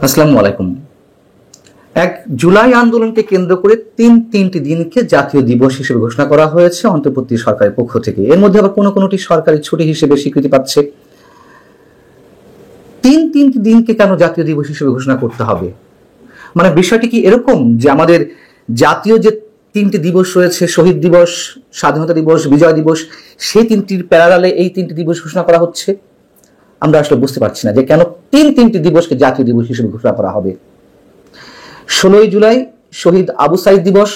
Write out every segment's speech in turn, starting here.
আসসালামু আলাইকুম। ১ জুলাই আন্দোলনকে কেন্দ্র করে তিনটি দিনকে জাতীয় দিবস হিসেবে ঘোষণা করা হয়েছে অন্তর্বর্তী সরকারের পক্ষ থেকে। এর মধ্যে আবার কোনোটি সরকারি ছুটি হিসেবে স্বীকৃতি পাচ্ছে। তিনটি দিনকে কেন জাতীয় দিবস হিসেবে ঘোষণা করতে হবে? মানে বিষয়টি কি এরকম যে আমাদের জাতীয় যে ৩টি দিবস রয়েছে, শহীদ দিবস, স্বাধীনতা দিবস, বিজয় দিবস, সেই তিনটির প্যারালালে এই ৩টি দিবস ঘোষণা করা হচ্ছে? আমরা আসলে বুঝতে পারছি না যে কেন তিনটি দিবসকে জাতীয় দিবস হিসেবে ঘোষণা করা হবে। ১৬ই জুলাই শহীদ আবু সাইদ দিবস,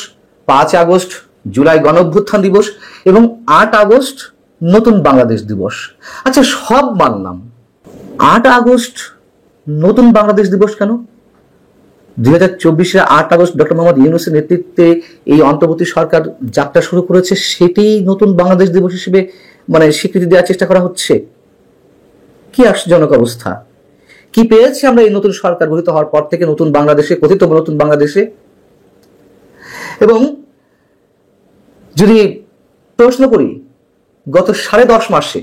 ৫ আগস্ট জুলাই গণঅভ্যুত্থান দিবস এবং ৮ আগস্ট নতুন বাংলাদেশ দিবস। আচ্ছা, সব মানলাম, ৮ আগস্ট নতুন বাংলাদেশ দিবস কেন? ২০২৪-এর ৮ আগস্ট ডক্টর মোহাম্মদ ইউনূসের নেতৃত্বে এই অন্তর্বর্তী সরকার যাত্রা শুরু করেছে, সেটি নতুন বাংলাদেশ দিবস হিসেবে স্বীকৃতি দেওয়ার চেষ্টা করা হচ্ছে। কি আশ্চর্যজনক অবস্থা! কি পেয়েছি আমরা এই নতুন সরকার গঠিত হওয়ার পর থেকে নতুন বাংলাদেশে, কথিত নতুন বাংলাদেশে? এবং যদি প্রশ্ন করি, গত ১০.৫ মাসে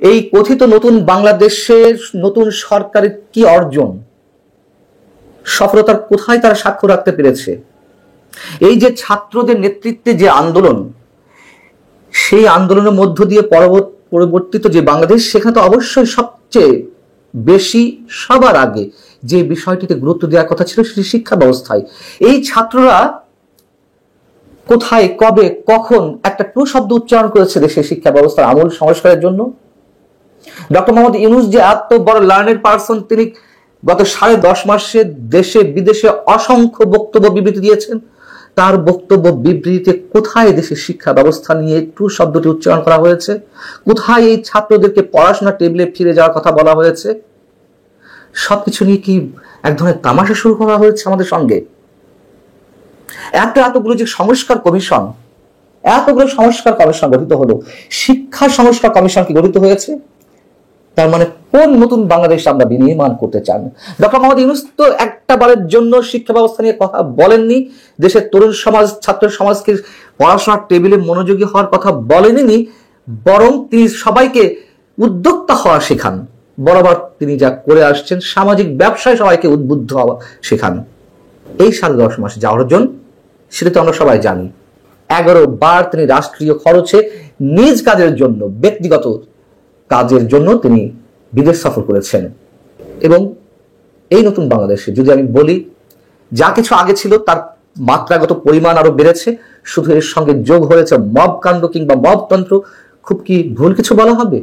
এই কথিত নতুন বাংলাদেশের নতুন সরকারের কি অর্জন, সফলতার কোথায় তারা সাক্ষ্য রাখতে পেরেছে? এই যে ছাত্রদের নেতৃত্বে যে আন্দোলন, সেই আন্দোলনের মধ্য দিয়ে পরবর্তীত যে বাংলাদেশ, সেখানে তো অবশ্যই সবচেয়ে বেশি সবার আগে যে বিষয়টিতে গুরুত্ব দেওয়ার কথা ছিল সেটি শিক্ষা ব্যবস্থায়। এই ছাত্ররা কোথায়, কবে, কখন একটা টু শব্দ উচ্চারণ করেছে দেশের শিক্ষা ব্যবস্থার আমূল সংস্কারের জন্য? ডক্টর মোহাম্মদ ইউনূস যে এত বড় লার্নেড পারসন, তিনি গত ১০.৫ মাসে দেশে বিদেশে অসংখ্য বক্তব্য বিবৃতি দিয়েছেন। তার বক্তব্য বিবৃতিতে কোথায় দেশের শিক্ষা ব্যবস্থা নিয়ে টু শব্দটি উচ্চারণ করা হয়েছে? কোথায় এই ছাত্রদেরকে পড়াশোনা টেবিলে ফিরে যাওয়ার কথা বলা হয়েছে? সবকিছু নিয়ে কি এক ধরনের তামাশা শুরু করা হয়েছে আমাদের সঙ্গে? এতগুলো যে সংস্কার কমিশন, এতগুলো সংস্কার কমিশন গঠিত হলো, শিক্ষা সংস্কার কমিশন কি গঠিত হয়েছে? তার মানে কোন নতুন বাংলাদেশ আমরা বিনির্মাণ করতে চান? ডক্টর মোহাম্মদ ইউনূস তো একটা বারের জন্য শিক্ষা ব্যবস্থা নিয়ে কথা বলেননি, দেশের তরুণ সমাজ, ছাত্র সমাজকে পড়াশোনার টেবিলে মনোযোগী হওয়ার কথা বলেননি, বরং তিনি সবাইকে উদ্যোক্তা হওয়া শেখান। বরাবর তিনি যা করে আসছেন, সামাজিক ব্যবসায় সবাইকে উদ্বুদ্ধ হওয়া শেখান। এই ১০.৫ মাসে যা অর্জন, সেটা তো আমরা সবাই জানি। ১১ বার তিনি রাষ্ট্রীয় খরচে নিজ কাজের জন্য, ব্যক্তিগত কাজের জন্য তিনি বিদেশ সফর করেছেন। এবং এই নতুন বাংলাদেশে যদি আমি বলি, যা কিছু আগে ছিল তার মাত্রাগত পরিমাণ আরো বেড়েছে, শুধু এর সঙ্গে যোগ হয়েছে মব কাণ্ড কিংবা মবতন্ত্র। খুব কি ভুল কিছু বলা হবে?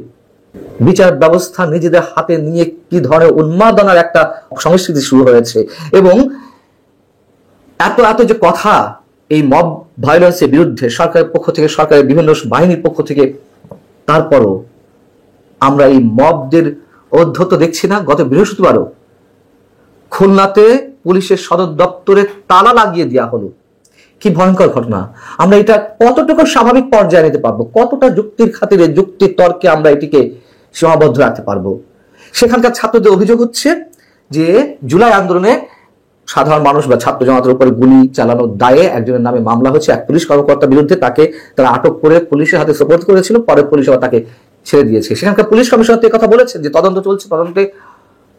বিচার ব্যবস্থা নিজেদের হাতে নিয়ে কি ধরনের উন্মাদনার একটা সংস্কৃতি শুরু হয়েছে। এবং এত যে কথা এই মব ভায়োলেন্সের বিরুদ্ধে সরকারের পক্ষ থেকে, সরকারের বিভিন্ন বাহিনীর পক্ষ থেকে, তারপরও আমরা এই মবদের অধ্যত্ত দেখছি না। গত বৃহস্পতিবারও খুলনাতে পুলিশের সদর দপ্তরে তালা লাগিয়ে দেওয়া হলো। কি ভয়ঙ্কর ঘটনা! আমরা এটা কতটুকু স্বাভাবিক পর্যায়ে নিতে পারবো? কতটা যুক্তির খাতিরে, যুক্তির তর্কে আমরা এটিকে সীমাবদ্ধ রাখতে পারবো? সেখানকার ছাত্রদের অভিযোগ হচ্ছে যে জুলাই আন্দোলনে সাধারণ মানুষ বা ছাত্র জনতার উপরে গুলি চালানোর দায়ে একজনের নামে মামলা হচ্ছে, এক পুলিশ কর্মকর্তার বিরুদ্ধে। তাকে তারা আটক করে পুলিশের হাতে সোপর্দ করেছিল, পরে পুলিশ আবার তাকে ছেড়ে দিয়েছে। সেখানকার পুলিশ কমিশনার কথা বলেছেন যে তদন্ত চলছে, তদন্তে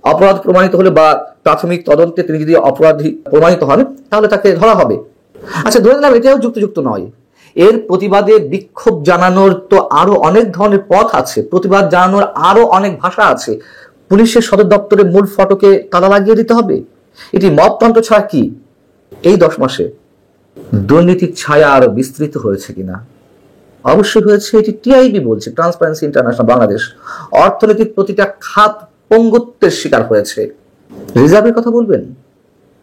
অপরাধ প্রমাণিত হলে বা প্রাথমিক তদন্তে তিনি যদি অপরাধী প্রমাণিত হন তাহলে তাকে ধরা হবে। আচ্ছা, ধরে নিলাম এটাও যুক্তিযুক্ত নয়। এর প্রতিবাদে বিক্ষোভ জানানোর তো আরো অনেক ধরনের পথ আছে, প্রতিবাদ জানানোর আরো অনেক ভাষা আছে। পুলিশের সদর দপ্তরে মূল ফটকে তালা লাগিয়ে দিতে হবে? এটি মবতন্ত্র ছাড়া কি? এই ১০ মাসে দুর্নীতির ছায়া আরো বিস্তৃত হয়েছে কিনা? অবশ্যই হয়েছে। এটি টিআইবি বলছে, ট্রান্সপারেন্সি ইন্টারন্যাশনাল বাংলাদেশ। অর্থনীতির প্রতিটা খাত পঙ্গুত্বের শিকার হয়েছে। রিজার্ভের কথা বলবেন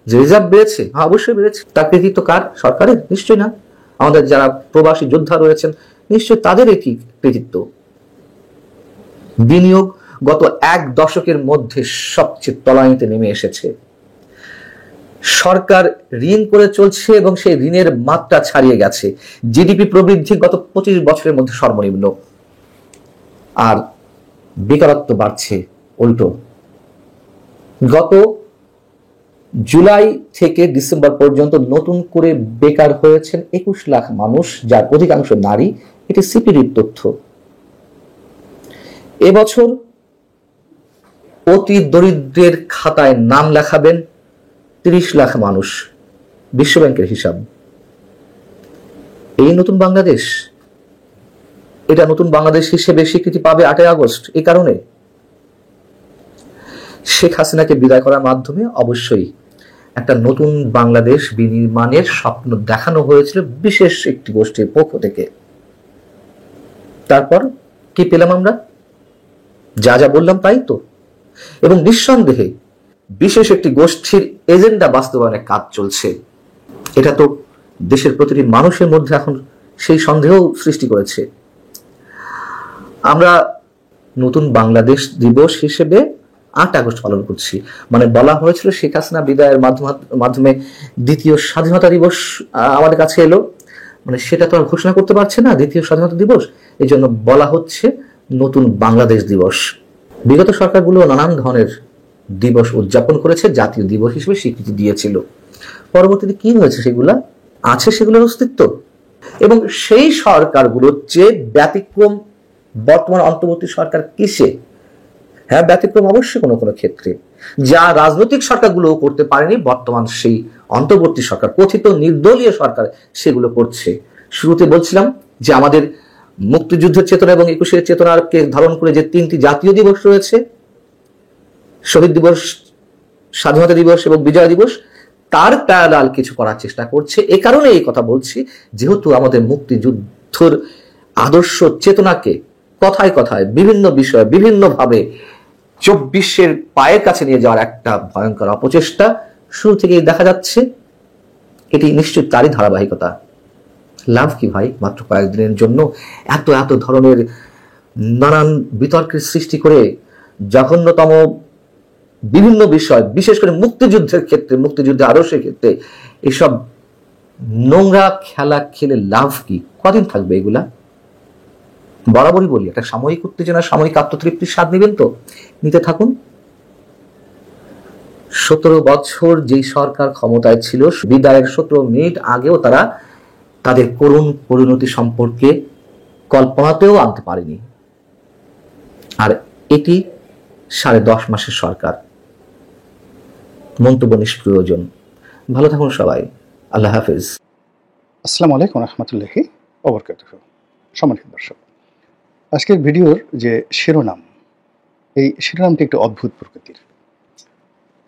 যে রিজার্ভ বেড়েছে? হ্যাঁ, অবশ্যই বেড়েছে। তার কৃতিত্ব কার? সরকারের? নিশ্চয়ই না। আমাদের যারা প্রবাসী যোদ্ধা রয়েছেন, নিশ্চয়ই তাদের এটি কৃতিত্ব। বিনিয়োগ গত ১ দশকের মধ্যে সবচেয়ে তলানিতে নেমে এসেছে। সরকার ঋণ করে চলছে এবং সেই ঋণের মাত্রা ছাড়িয়ে গেছে। জিডিপি প্রবৃদ্ধি গত ২৫ বছরের মধ্যে সর্বনিম্ন। আর বেকারত্ব বাড়ছে উল্টো। গত জুলাই থেকে ডিসেম্বর পর্যন্ত নতুন করে বেকার হয়েছেন ২১ লাখ মানুষ, যার অধিকাংশ নারী। এটি সিপিডির তথ্য। এবছর অতি দরিদ্রের খাতায় নাম লেখাবেন 30 লাখ মানুষ, বিশ্বব্যাংকের হিসাব। এই নতুন বাংলাদেশ, এটা নতুন বাংলাদেশ হিসেবে স্বীকৃতি পাবে 8ই আগস্ট। এই কারণে শেখ হাসিনাকে বিদায় করার মাধ্যমে অবশ্যই একটা নতুন বাংলাদেশ বিনির্মাণের স্বপ্ন দেখানো হয়েছিল বিশেষ একটি গোষ্ঠীর পক্ষ থেকে। তারপর কি পেলাম আমরা? যা যা বললাম তাই তো। এবং নিঃসন্দেহে বিশেষ একটি গোষ্ঠীর এজেন্ডা বাস্তবায়নের কাজ চলছে। এটা তো দেশের প্রতিটি মানুষের মধ্যে এখন সেই সন্দেহ সৃষ্টি করেছে। আমরা নতুন বাংলাদেশ দিবস হিসেবে 8 আগস্ট পালন করছি। মানে বলা হয়েছিল শেখ হাসিনা বিদায়ের মাধ্যমে দ্বিতীয় স্বাধীনতা দিবস আমাদের কাছে এলো, মানে সেটা তো আর ঘোষণা করতে পারছে না দ্বিতীয় স্বাধীনতা দিবস, এই জন্য বলা হচ্ছে নতুন বাংলাদেশ দিবস। বিগত সরকারগুলো নানান ধরনের দিবস উদযাপন করেছে, জাতীয় দিবস হিসেবে স্বীকৃতি দিয়েছিল। পরবর্তীতে কি হয়েছে? সেগুলা আছে, সেগুলোর অস্তিত্ব। এবং সেই সরকারগুলোর চেয়ে ব্যতিক্রম বর্তমান অন্তর্বর্তী সরকার কিসে? হ্যাঁ, ব্যতিক্রম অবশ্যই কোনো কোনো ক্ষেত্রে। যা রাজনৈতিক সরকারগুলো করতে পারেনি, বর্তমান সেই অন্তর্বর্তী সরকার, কথিত নির্দলীয় সরকার, সেগুলো করছে। শুরুতে বলছিলাম যে আমাদের মুক্তিযুদ্ধের চেতনা এবং 21-এর চেতনাকে ধারণ করে যে 3টি জাতীয় দিবস রয়েছে, শহীদ দিবস, স্বাধীনতা দিবস এবং বিজয় দিবস, তার প্যারালাল কিছু করার চেষ্টা করছে। এ কারণে এই কথা বলছি, যেহেতু আমাদের মুক্তিযুদ্ধের আদর্শ চেতনাকে কথায় কথায় বিভিন্ন বিষয়ে বিভিন্নভাবে 24-এর পায়ের কাছে নিয়ে যাওয়ার একটা ভয়ঙ্কর অপচেষ্টা শুরু থেকেই দেখা যাচ্ছে। এটি নিশ্চয়ই তারই ধারাবাহিকতা। লাভ কি ভাই মাত্র কয়েকদিনের জন্য এত এত ধরনের নানান বিতর্কের সৃষ্টি করে জঘন্যতম বিভিন্ন বিষয়, বিশেষ করে মুক্তিযুদ্ধের ক্ষেত্রে, মুক্তিযুদ্ধের আদর্শের ক্ষেত্রে এসব নোংরা খেলা খেলে লাভ কি? কদিন থাকবে এগুলা? বরাবরই বলি, একটা সাময়িক উত্তেজনা, সাময়িক আত্মতৃপ্তির স্বাদ নেবেন তো নিতে থাকুন। 17 বছর যেই সরকার ক্ষমতায় ছিল, বিদায়ের 17 মিনিট আগেও তারা তাদের করুণ পরিণতি সম্পর্কে কল্পনাতেও আনতে পারেনি। আর এটি 10.5 মাসের সরকার। মন্তব্য নিষ্প্রয়োজন। ভালো থাকুন সবাই। আল্লাহ হাফেজ। আসসালামু আলাইকুম রহমতুল্লাহি ওয়া বারাকাতুহু। সম্মানিত দর্শক, আজকের ভিডিওর যে শিরোনাম, এই শিরোনামটি একটু অদ্ভুত প্রকৃতির।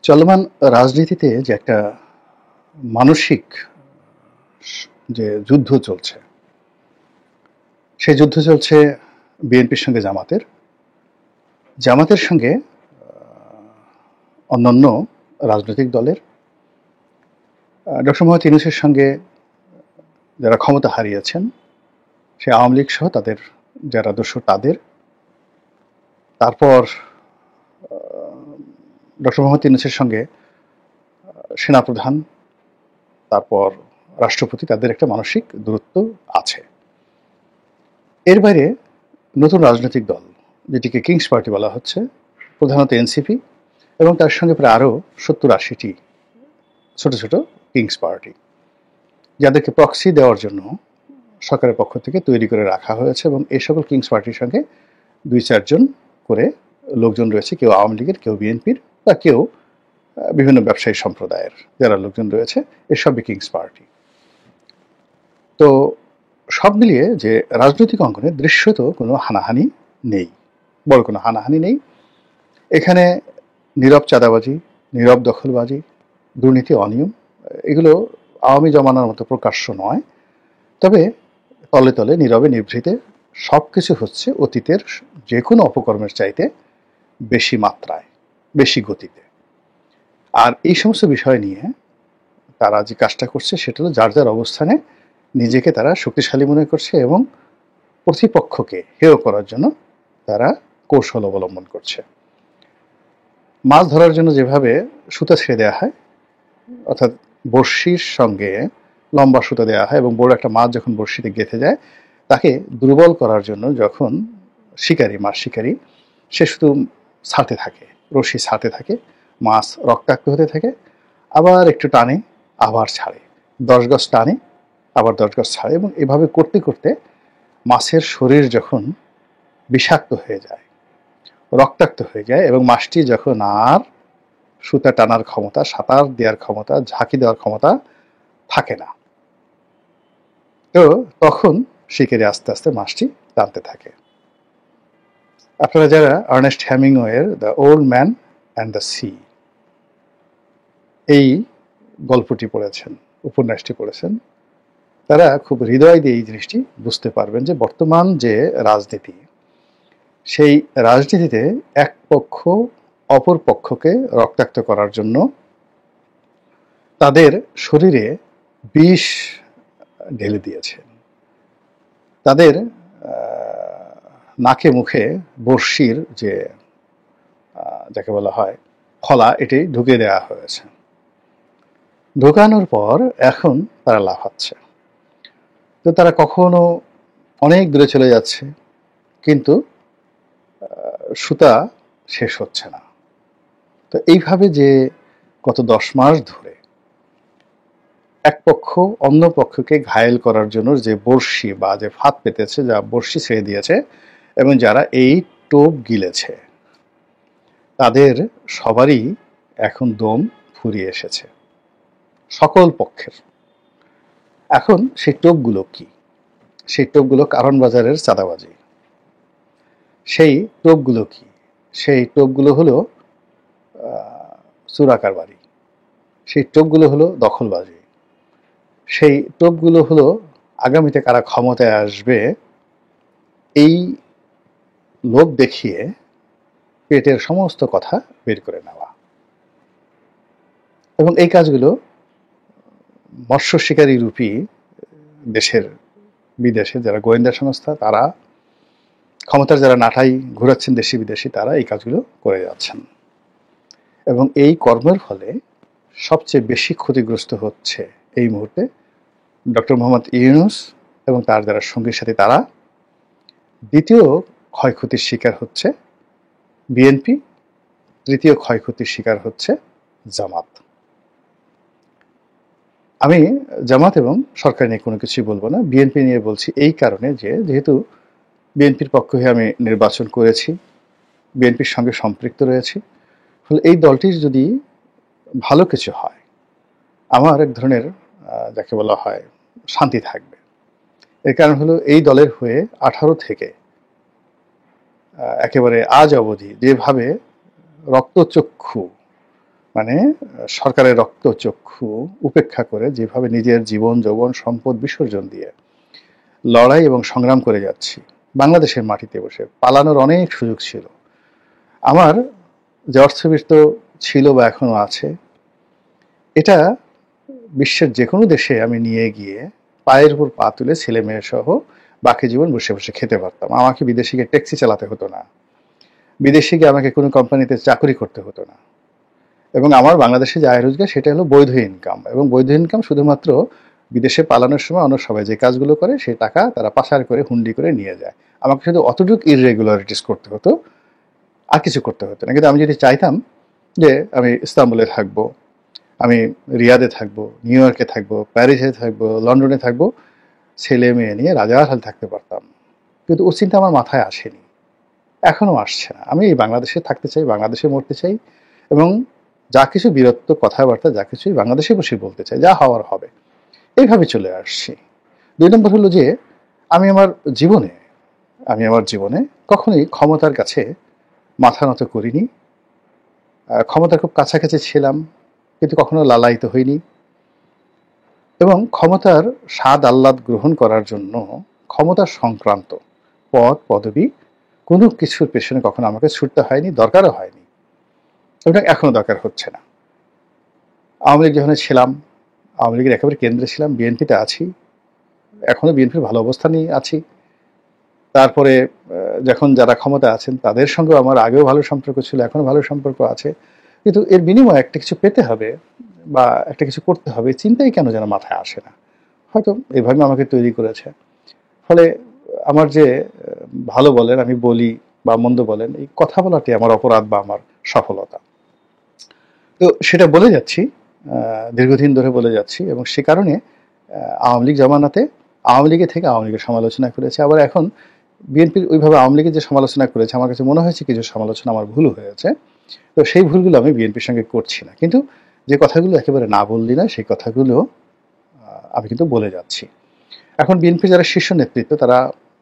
চলমান রাজনীতিতে যে একটা মানসিক যে যুদ্ধ চলছে, সেই যুদ্ধ চলছে বিএনপির সঙ্গে জামাতের সঙ্গে অন্যান্য রাজনৈতিক দলের, ডক্টর মোহাম্মদ ইউনূসের সঙ্গে যারা ক্ষমতা হারিয়েছেন, সে আওয়ামী লীগ সহ তাদের যারা দোষর তাদের, তারপর ডক্টর মোহাম্মদ ইউনূসের সঙ্গে সেনাপ্রধান, তারপর রাষ্ট্রপতি, তাদের একটা মানসিক দূরত্ব আছে। এর বাইরে নতুন রাজনৈতিক দল, যেটিকে কিংস পার্টি বলা হচ্ছে, প্রধানত এনসিপি এবং তার সঙ্গে প্রায় আরও 70-80টি ছোট ছোট কিংস পার্টি, যাদেরকে প্রক্সি দেওয়ার জন্য সরকারের পক্ষ থেকে তৈরি করে রাখা হয়েছে। এবং এই সকল কিংস পার্টির সঙ্গে 2-4 জন করে লোকজন রয়েছে, কেউ আওয়ামী লীগের, কেউ বিএনপির, বা কেউ বিভিন্ন ব্যবসায়ী সম্প্রদায়ের যারা লোকজন রয়েছে, এসবই কিংস পার্টি। তো সব মিলিয়ে যে রাজনৈতিক অঙ্গনে দৃশ্যত কোনো হানাহানি নেই, বড় কোনো হানাহানি নেই। এখানে নীরব চাঁদাবাজি, নীরব দখলবাজি, দুর্নীতি, অনিয়ম, এগুলো আওয়ামী জমানার মতো প্রকাশ্য নয়। তবে তলে তলে নীরবে নিভৃতে সব কিছু হচ্ছে অতীতের যে কোনো অপকর্মের চাইতে বেশি মাত্রায়, বেশি গতিতে। আর এই সমস্ত বিষয় নিয়ে তারা যে কাজটা করছে সেটা হলো যার যার অবস্থানে নিজেকে তারা শক্তিশালী মনে করছে এবং প্রতিপক্ষকে হেয় করার জন্য তারা কৌশল অবলম্বন করছে। মাছ ধরার জন্য যেভাবে সুতা ছেড়ে দেওয়া হয়, অর্থাৎ বড়শির সঙ্গে লম্বা সুতা দেওয়া হয় এবং বড় একটা মাছ যখন বড়শিতে গেঁথে যায়, তাকে দুর্বল করার জন্য যখন মাছ শিকারী সে শুধু ছাড়তে থাকে, রশি ছাড়তে থাকে, মাছ রক্তাক্ত হতে থাকে, আবার একটু টানে, আবার ছাড়ে, 10 গজ টানে, আবার 10 গজ ছাড়ে, এবং এভাবে করতে করতে মাছের শরীর যখন বিষাক্ত হয়ে যায়, রক্তাক্ত হয়ে যায় এবং মাছটি যখন আর সুতা টানার ক্ষমতা, সাঁতার দেওয়ার ক্ষমতা, ঝাঁকি দেওয়ার ক্ষমতা থাকে না, তো তখন শিকারি আস্তে আস্তে মাছটি টানতে থাকে। আপনারা যারা আর্নেস্ট হেমিংওয়ের the old man and the sea এই গল্পটি পড়েছেন, উপন্যাসটি পড়েছেন, তারা খুব হৃদয় দিয়ে এই জিনিসটি বুঝতে পারবেন যে বর্তমান যে রাজনীতি, সেই রাজনীতিতে এক পক্ষ অপর পক্ষকে রক্তাক্ত করার জন্য তাদের শরীরে বিষ ঢেলে দিয়েছে, তাদের নাকে মুখে বর্ষির যে যাকে বলা হয় ফলা, এটি ঢুকিয়ে দেওয়া হয়েছে। ঢোকানোর পর এখন তারা লাফাচ্ছে। তো তারা কখনো অনেক দূরে চলে যাচ্ছে, কিন্তু সুতা শেষ হচ্ছে না। তো এইভাবে যে গত 10 মাস ধরে এক পক্ষ অন্য পক্ষকে ঘায়েল করার জন্য যে বড়শি বা যে ফাঁদ পেতেছে, যা বড়শি ছেড়ে দিয়েছে এবং যারা এই টোপ গিলেছে, তাদের সবারই এখন দম ফুরিয়ে এসেছে, সকল পক্ষের। এখন সেই টোপগুলো কি? সেই টোপগুলো কারণ বাজারের চাঁদাবাজি। সেই টোপগুলো কি? সেই টোপগুলো হলো চোরাকারবারি। সেই টোপগুলো হলো দখলবাজি। সেই টোপগুলো হলো আগামীতে কারা ক্ষমতায় আসবে এই লোভ দেখিয়ে পেটের সমস্ত কথা বের করে নেওয়া। এবং এই কাজগুলো মৎস্য শিকারী রূপী দেশের বিদেশে যারা গোয়েন্দা সংস্থা, তারা ক্ষমতার যারা নাটাই ঘুরাচ্ছেন দেশি বিদেশি, তারা এই কাজগুলো করে যাচ্ছেন। এবং এই কর্মের ফলে সবচেয়ে বেশি ক্ষতিগ্রস্ত হচ্ছে এই মুহূর্তে ডক্টর মোহাম্মদ ইউনূস এবং তার যারা সঙ্গী সাথী, তারা। দ্বিতীয় ক্ষয়ক্ষতির শিকার হচ্ছে বিএনপি, তৃতীয় ক্ষয়ক্ষতির শিকার হচ্ছে জামাত। আমি জামাত এবং সরকার নিয়ে কোনো কিছুই বলবো না, বিএনপি নিয়ে বলছি এই কারণে যে যেহেতু বিএনপির পক্ষ হয়ে আমি নির্বাচন করেছি, বিএনপির সঙ্গে সম্পৃক্ত রয়েছি, ফলে এই দলটির যদি ভালো কিছু হয়, আমার এক ধরনের যাকে বলা হয় শান্তি থাকবে। এর কারণ হলো এই দলের হয়ে 18 থেকে একেবারে আজ অবধি যেভাবে রক্তচক্ষু, মানে সরকারের রক্তচক্ষু উপেক্ষা করে যেভাবে নিজের জীবন যৌবন সম্পদ বিসর্জন দিয়ে লড়াই এবং সংগ্রাম করে যাচ্ছি, বাংলাদেশের মাটিতে বসে পালানোর অনেক সুযোগ ছিল। আমার যে অর্থবিত্ত ছিল বা এখনো আছে, এটা বিশ্বের যে কোনো দেশে আমি নিয়ে গিয়ে পায়ের উপর পা তুলে ছেলে মেয়ে সহ বাকি জীবন বসে বসে খেতে পারতাম। আমাকে বিদেশে গিয়ে ট্যাক্সি চালাতে হতো না, বিদেশে গিয়ে আমাকে কোনো কোম্পানিতে চাকরি করতে হতো না। এবং আমার বাংলাদেশে যে আয় রোজগার, সেটা হলো বৈধ ইনকাম। এবং বৈধ ইনকাম শুধুমাত্র বিদেশে পালানোর সময় অন্য সবাই যে কাজগুলো করে সেই টাকা তারা পাচার করে হুন্ডি করে নিয়ে যায়। আমাকে শুধু অতটুকু ইররেগুলারিটিস করতে হতো, আর কিছু করতে হতো না। কিন্তু আমি যদি চাইতাম যে আমি ইস্তাম্বুলে থাকবো, আমি রিয়াদে থাকবো, নিউ ইয়র্কে থাকবো, প্যারিসে থাকবো, লন্ডনে থাকবো, ছেলে মেয়ে নিয়ে রাজার হাল থাকতে পারতাম। কিন্তু ও চিন্তা আমার মাথায় আসেনি, এখনো আসছে না। আমি এই বাংলাদেশে থাকতে চাই, বাংলাদেশে মরতে চাই, এবং যা কিছু বীরত্ব কথাবার্তা যা কিছুই বাংলাদেশে বসে বলতে চাই, যা হওয়ার হবে, এইভাবে চলে আসছি। 2 নম্বর হলো যে আমি আমার জীবনে কখনোই ক্ষমতার কাছে মাথা নত করিনি। ক্ষমতার খুব কাছাকাছি ছিলাম, কিন্তু কখনো লালায়িত হইনি। এবং ক্ষমতার স্বাদ আহ্লাদ গ্রহণ করার জন্য ক্ষমতা সংক্রান্ত পদ পদবি কোনো কিছুর পেছনে কখনো আমাকে ছুটতে হয়নি, দরকারও হয়নি, এবং এখনো দরকার হচ্ছে না। আওয়ামী লীগ যখন ছিলাম, আওয়ামী লীগের একেবারে কেন্দ্রে ছিলাম, বিএনপিতে আছি, এখনো বিএনপির ভালো অবস্থানেই আছি। তারপরে যখন যারা ক্ষমতা আছেন তাদের সঙ্গেও আমার আগেও ভালো সম্পর্ক ছিল, এখনো ভালো সম্পর্ক আছে। কিন্তু এর বিনিময়ে একটা কিছু পেতে হবে বা একটা কিছু করতে হবে, চিন্তাই কেন যেন মাথায় আসে না। হয়তো এইভাবে আমাকে তৈরি করেছে। ফলে আমার যে ভালো বলেন আমি বলি বা মন্দ বলেন, এই কথা বলাটি আমার অপরাধ বা আমার সফলতা। তো সেটা বলে যাচ্ছি, দীর্ঘদিন ধরে বলে যাচ্ছি, এবং সে কারণে আওয়ামী লীগ জমানাতে আওয়ামী লীগের থেকে আওয়ামী লীগের সমালোচনা করেছে। আবার এখন বিএনপির ওইভাবে আওয়ামী লীগের যে সমালোচনা করেছে, আমার কাছে মনে হয়েছে কিছু সমালোচনা আমার ভুল হয়েছে। তো সেই ভুলগুলো আমি বিএনপির সঙ্গে করছি না, কিন্তু যে কথাগুলো একেবারে না বললি না সেই কথাগুলো আমি কিন্তু বলে যাচ্ছি। এখন বিএনপির যারা শীর্ষ নেতৃত্ব তারা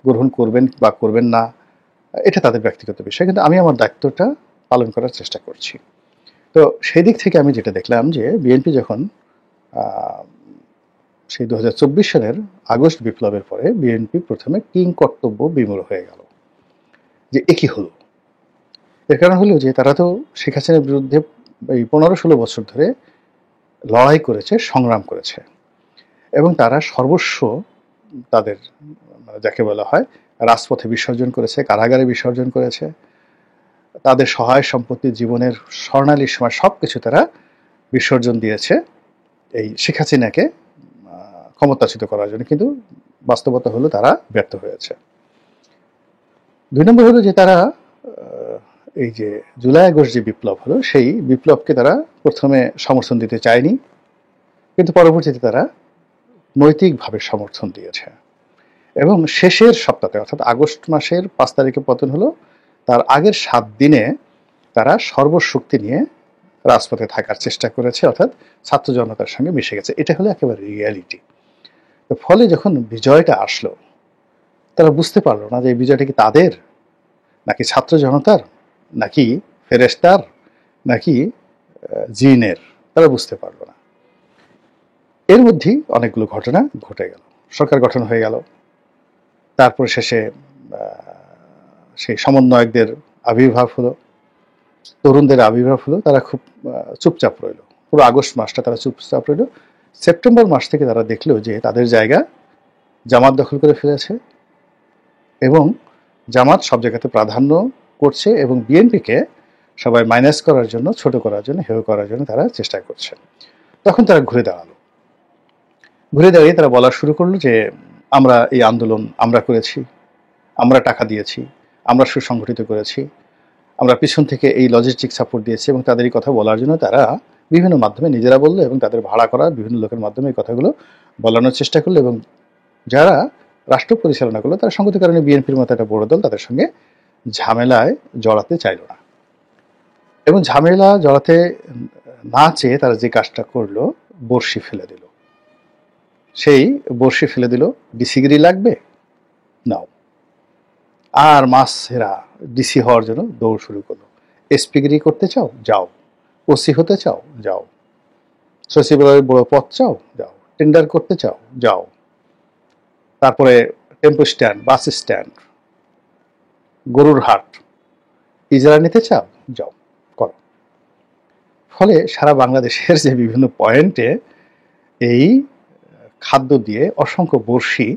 গ্রহণ করবেন বা করবেন না, এটা তাদের ব্যক্তিগত বিষয়, কিন্তু আমি আমার দায়িত্বটা পালন করার চেষ্টা করছি। তো সেই দিক থেকে আমি যেটা দেখলাম যে বিএনপি যখন সেই 2024 সালের আগস্ট বিপ্লবের পরে বিএনপি প্রথমে কিং কর্তব্য বিমূঢ় হয়ে গেল, যে একই হলো। এর কারণ হলো যে তারা তো শেখ হাসিনার বিরুদ্ধে এই 15-16 বছর ধরে লড়াই করেছে, সংগ্রাম করেছে, এবং তারা সর্বস্ব তাদের যাকে বলা হয় রাজপথে বিসর্জন করেছে, কারাগারে বিসর্জন করেছে, তাদের সহায় সম্পত্তি, জীবনের স্বর্ণালী সময় সবকিছু তারা বিসর্জন দিয়েছে এই শেখ হাসিনাকে ক্ষমতাচ্যুত করার জন্য, কিন্তু বাস্তবতা হলো তারা ব্যর্থ হয়েছে। 2 নম্বর হলো যে তারা এই যে জুলাই আগস্ট যে বিপ্লব হলো সেই বিপ্লবকে তারা প্রথমে সমর্থন দিতে চায়নি, কিন্তু পরবর্তীতে তারা নৈতিকভাবে সমর্থন দিয়েছে, এবং শেষের সপ্তাহে অর্থাৎ আগস্ট মাসের 5 তারিখে পতন হলো, তার আগের 7 দিনে তারা সর্বশক্তি নিয়ে রাজপথে থাকার চেষ্টা করেছে, অর্থাৎ ছাত্র জনতার সঙ্গে মিশে গেছে। এটা হলো একেবারে রিয়ালিটি। তো ফলে যখন বিজয়টা আসলো তারা বুঝতে পারলো না যে এই বিজয়টা কি তাদের, নাকি ছাত্র জনতার, নাকি ফেরেশতার, নাকি জিনের, তারা বুঝতে পারলো না। এর মধ্যেই অনেকগুলো ঘটনা ঘটে গেল, সরকার গঠন হয়ে গেল, তারপর শেষে সেই সমন্বয়কদের আবির্ভাব হলো, তরুণদের আবির্ভাব হলো, তারা খুব চুপচাপ রইল, পুরো আগস্ট মাসটা তারা চুপচাপ রইল। সেপ্টেম্বর মাস থেকে তারা দেখলো যে তাদের জায়গা জামাত দখল করে ফেলেছে, এবং জামাত সব জায়গাতে প্রাধান্য করছে, এবং বিএনপিকে সবাই মাইনাস করার জন্য, ছোট করার জন্য, হেয় করার জন্য তারা চেষ্টা করছে। তখন তারা ঘুরে দাঁড়ালো, ঘুরে দাঁড়িয়ে তারা বলা শুরু করলো যে আমরা এই আন্দোলন আমরা করেছি, আমরা টাকা দিয়েছি, আমরা সুসংগঠিত করেছি, আমরা পিছন থেকে এই লজিস্টিক সাপোর্ট দিয়েছি, এবং তাদের এই কথা বলার জন্য তারা বিভিন্ন মাধ্যমে নিজেরা বললো, এবং তাদের ভাড়া করা বিভিন্ন লোকের মাধ্যমে এই কথাগুলো বলানোর চেষ্টা করলো, এবং যারা রাষ্ট্র পরিচালনা করলো তারা সঙ্গত কারণে বিএনপির মতো একটা বড় দল তাদের সঙ্গে ঝামেলায় জড়াতে চাইল না, এবং ঝামেলা জড়াতে না চেয়ে তারা যে কাজটা করলো, বড়শি ফেলে দিল। সেই বড়শি ফেলে দিল, ডিসিগিরি লাগবে নাও, আর মাসেরা ডিসি হওয়ার জন্য দৌড় শুরু করলো। এসপিগিরি করতে চাও যাও, ওসি হতে চাও যাও, সচিবালয়ের বড় পদ চাও যাও, টেন্ডার করতে চাও যাও, তারপরে টেম্পো স্ট্যান্ড, বাস স্ট্যান্ড, গরুর হাট ইজারা নিতে চাও যাও, করো। ফলে সারা বাংলাদেশের যে বিভিন্ন পয়েন্টে এই খাদ্য দিয়ে অসংখ্য বড়শি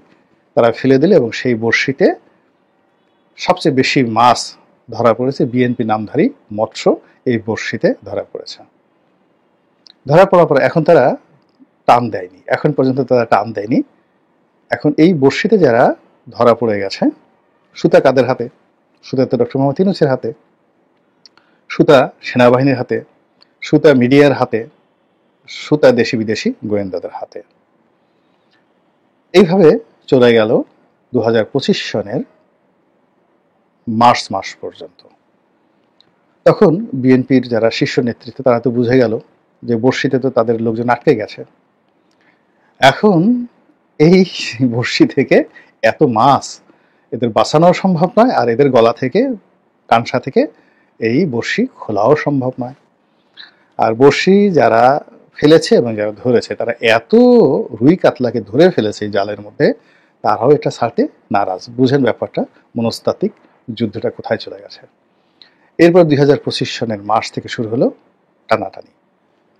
তারা ফেলে দিল, এবং সেই বড়শিতে সবচেয়ে বেশি মাছ ধরা পড়েছে বিএনপি নামধারী মৎস্য এই বড়শিতে ধরা পড়েছে। ধরা পড়ার পর এখন তারা টান দেয়নি, এখন পর্যন্ত তারা টান দেয়নি। এখন এই বড়শিতে যারা ধরা পড়ে গেছে, সুতা কাদের হাতে? সুতা তো ডক্টর মোহাম্মদ ইউনূসের হাতে, সুতা সেনাবাহিনীর হাতে, সুতা মিডিয়ার হাতে, সুতা দেশি বিদেশি গোয়েন্দাদের হাতে। এইভাবে চলে গেল 2025 সনের মার্চ মাস পর্যন্ত। তখন বিএনপির যারা শীর্ষ নেতৃত্ব তারা তো বুঝে গেল যে বড়শিতে তো তাদের লোকজন আটকে গেছে, এখন এই বড়শি থেকে এত মাছ এদের বাঁচানোও সম্ভব নয়, আর এদের গলা থেকে, কানসা থেকে এই বড়শি খোলাও সম্ভব নয়। আর বড়শি যারা ফেলেছে এবং যারা ধরেছে তারা এত রুই কাতলাকে ধরে ফেলেছে এই জালের মধ্যে, তারাও এটা ছাড়তে নারাজ। বুঝেন ব্যাপারটা, মনস্তাত্ত্বিক যুদ্ধটা কোথায় চলে গেছে। এরপর 2025 সনের মার্চ থেকে শুরু হলো টানাটানি,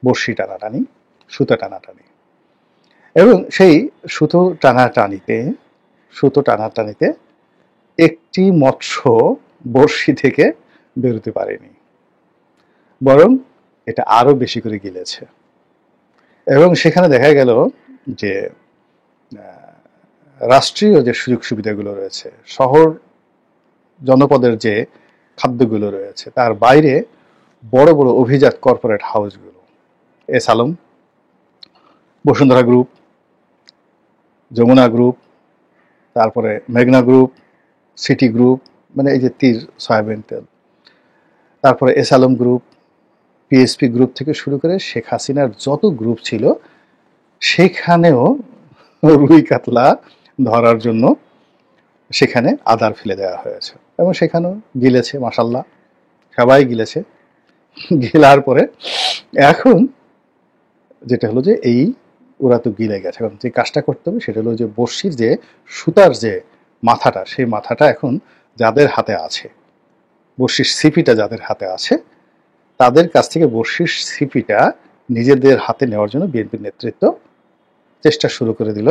বড়শি টানাটানি, সুতো টানাটানি, এবং সেই সুতো টানাটানিতে একটি মৎস্য বড়শি থেকে বেরোতে পারেনি, বরং এটা আরো বেশি করে গিলেছে। এবং সেখানে দেখা গেল যে রাষ্ট্রীয় যে সুযোগ সুবিধাগুলো রয়েছে, শহর জনপদের যে খাদ্যগুলো রয়েছে, তার বাইরে বড় বড় অভিজাত কর্পোরেট হাউসগুলো, S Alam, Bashundhara group, Jamuna group, তারপরে মেঘনা গ্রুপ, সিটি গ্রুপ, মানে এই যে তীর সয়াবিন তেল, তারপরে S Alam group, PSP group থেকে শুরু করে শেখ হাসিনার যত গ্রুপ ছিল সেখানেও রুই কাতলা ধরার জন্য সেখানে আদার ফেলে দেওয়া হয়েছে এবং সেখানেও গিলেছে, মাসাল্লাহ সবাই গিলেছে। গিলার পরে এখন যেটা হলো যে এই ওরা তো গিলে গেছে, এখন যে কাজটা করতে হবে সেটা হলো যে বড়শির যে সুতার যে মাথাটা, সেই মাথাটা এখন যাদের হাতে আছে, বড়শির সিপিটা যাদের হাতে আছে, তাদের কাছ থেকে বড়শির সিপিটা নিজেদের হাতে নেওয়ার জন্য বিএনপির নেতৃত্ব চেষ্টা শুরু করে দিল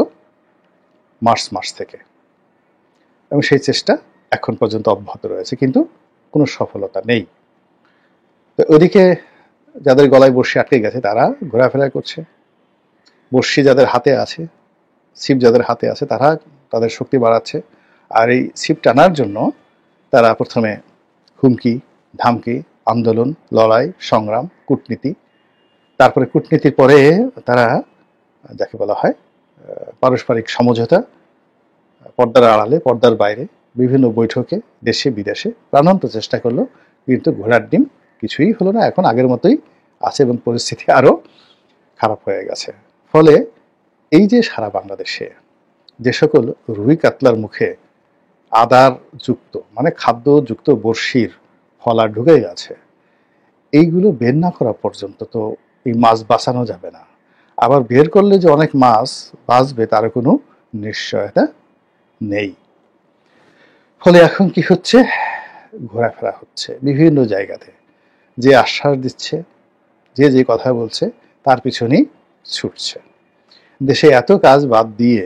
মার্চ মাস থেকে, এবং সেই চেষ্টা এখন পর্যন্ত অব্যাহত রয়েছে, কিন্তু কোনো সফলতা নেই। তো ওদিকে যাদের গলায় বড়শি আটকে গেছে তারা ঘোরাফেরা করছে, বড়শি যাদের হাতে আছে, ছিপ যাদের হাতে আছে তারা তাদের শক্তি বাড়াচ্ছে, আর এই ছিপ টানার জন্য তারা প্রথমে হুমকি ধামকি, আন্দোলন, লড়াই, সংগ্রাম, কূটনীতি, তারপরে কূটনীতির পরে তারা যাকে বলা হয় পারস্পরিক সমঝোতা, পর্দার আড়ালে পর্দার বাইরে বিভিন্ন বৈঠকে দেশে বিদেশে প্রাণান্ত চেষ্টা করলো, কিন্তু ঘোড়ার ডিম কিছুই হলো না, এখন আগের মতোই আছে এবং পরিস্থিতি আরো খারাপ হয়ে গেছে। ফলে এই যে সারা বাংলাদেশে যে সকল রুই কাতলার মুখে আদার যুক্ত মানে খাদ্য যুক্ত বড়শির ফলা ঢুকে গেছে, এইগুলো বের না করা পর্যন্ত তো এই মাছ বাঁচানো যাবে না। আবার বের করলে যে অনেক মাছ বাঁচবে তার কোনো নিশ্চয়তা নেই। ফলে এখন কি হচ্ছে, ঘোরাফেরা হচ্ছে বিভিন্ন জায়গাতে, যে আশ্বাস দিচ্ছে, যে যে কথা বলছে তার পিছনেই ছুটছে। দেশে এত কাজ বাদ দিয়ে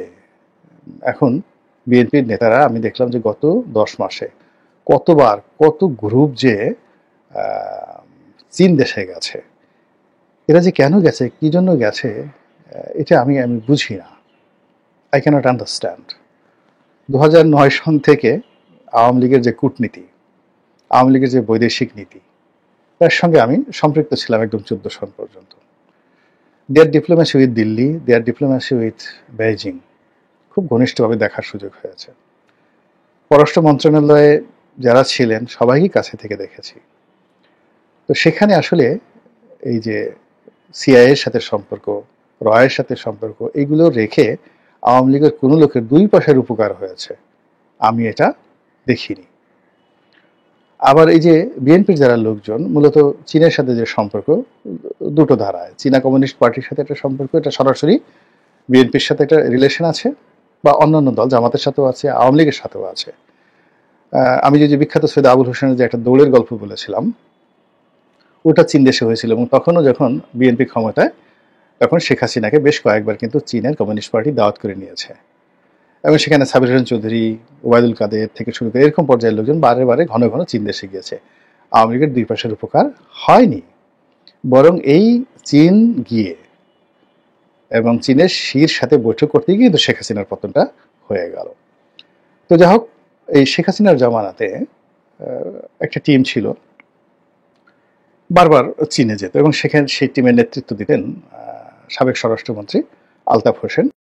এখন বিএনপির নেতারা, আমি দেখলাম যে গত 10 মাসে কতবার কত গ্রুপ যে চীন দেশে গেছে, এরা যে কেন গেছে, কি জন্য গেছে, এটা আমি বুঝি না। I cannot understand. 2009 সন থেকে আওয়ামী লীগের যে কূটনীতি, আওয়ামী লীগের যে বৈদেশিক নীতি, তার সঙ্গে আমি সম্পৃক্ত ছিলাম একদম 14 সন পর্যন্ত। Their diplomacy with Delhi, their diplomacy with Beijing খুব ঘনিষ্ঠভাবে দেখার সুযোগ হয়েছে। পররাষ্ট্র মন্ত্রণালয়ে যারা ছিলেন সবাইকে কাছে থেকে দেখেছি। তো সেখানে আসলে এই যে সিআইএর সাথে সম্পর্ক, রয়ের সাথে সম্পর্ক, এইগুলো রেখে আওয়ামী লীগের কোনো লোকের 2 পয়সার উপকার হয়েছে আমি এটা দেখিনি। আবার এই যে বিএনপির যারা লোকজন, মূলত চীনের সাথে যে সম্পর্ক, দুটো ধারায়, চীনা কমিউনিস্ট পার্টির সাথে একটা সম্পর্ক, এটা সরাসরি বিএনপির সাথে একটা রিলেশন আছে, বা অন্যান্য দল জামাতের সাথেও আছে, আওয়ামী লীগের সাথেও আছে। আমি যে বিখ্যাত সৈয়দ আবুল হোসেনের যে একটা দৌড়ের গল্প বলেছিলাম, ওটা চীন দেশে হয়েছিল, এবং তখনও যখন বিএনপি ক্ষমতায়, তখন শেখ হাসিনাকে বেশ কয়েকবার কিন্তু চীনের কমিউনিস্ট পার্টি দাওয়াত করে নিয়েছে, এবং সেখানে সাবির হোসেন চৌধুরী, ওবায়দুল কাদের থেকে শুরু করে এরকম পর্যায়ের লোকজন বারে বারে ঘন ঘন চীন দেশে গিয়েছে। আওয়ামী লীগের 2 পয়সার উপকার হয়নি, বরং এই চীন গিয়ে এবং চীনের শির সাথে বৈঠক করতে গিয়ে কিন্তু শেখ হাসিনার পতনটা হয়ে গেল। তো যাই হোক, এই শেখ হাসিনার জামানাতে একটা টিম ছিল, বারবার চীনে যেত, এবং সেখানে সেই টিমের নেতৃত্ব দিতেন সাবেক স্বরাষ্ট্রমন্ত্রী আলতাফ হোসেন।